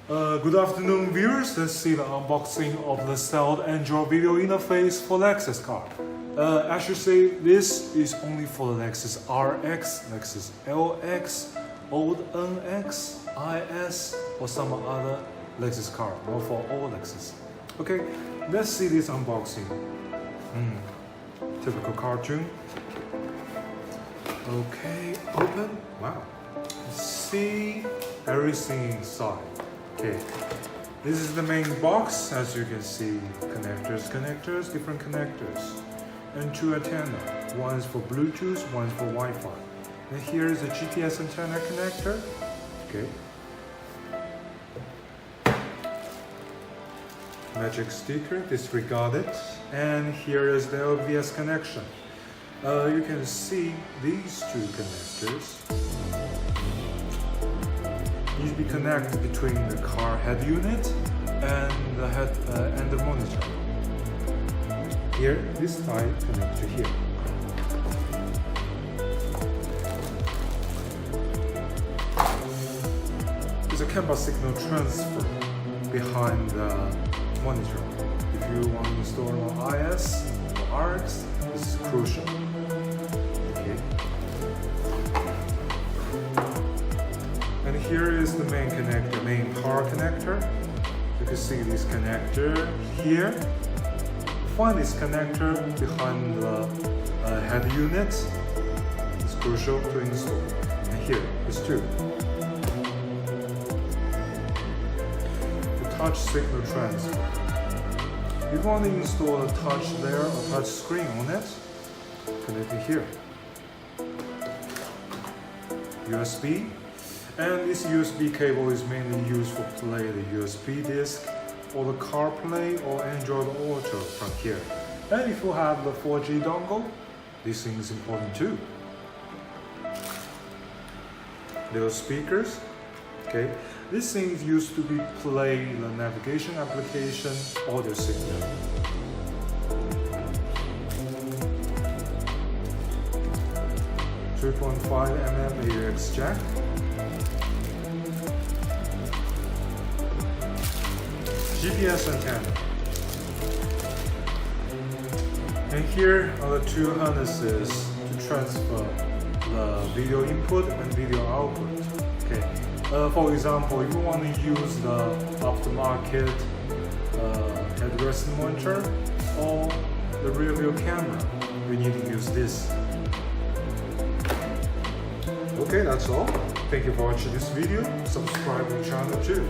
Good afternoon, viewers. Let's see the unboxing of the Lsailt Android video interface for Lexus car. I should say this is only for the Lexus RX, Lexus LX, old NX, IS, or some other Lexus car, not for all Lexus. Okay, let's see this unboxing. Typical cartoon. Okay, open. Wow. See everything inside. Okay, this is the main box. As you can see, connectors, different connectors, and two antenna. One is for Bluetooth, one is for Wi-Fi. And here is a GPS antenna connector. Okay. Magic sticker, disregard it. And here is the LVS connection. You can see these two connectors. Usually connect between the car head unit and the head and the monitor. Here, this side connects to here. There's a CAN bus signal transfer behind the monitor. If you want to install on IS or RX, this is crucial. Okay. And here is the main connector, main car connector. You can see this connector here. Find this connector behind the head unit. It's crucial to install. And here is two. The touch signal transfer. If you want to install a touch there or touch screen on it, connect it here. USB. And this USB cable is mainly used for play the USB disc or the CarPlay or Android Auto from here. And if you have the 4G dongle, this thing is important too. Little speakers. Okay, this thing is used to be play the navigation application audio signal. .5mm AUX jack. GPS antenna. And here are the two harnesses to transfer the video input and video output. Okay. For example, if you want to use the aftermarket headrest monitor or the rear view camera, we need to use this. Okay, that's all. Thank you for watching this video. Subscribe to the channel too.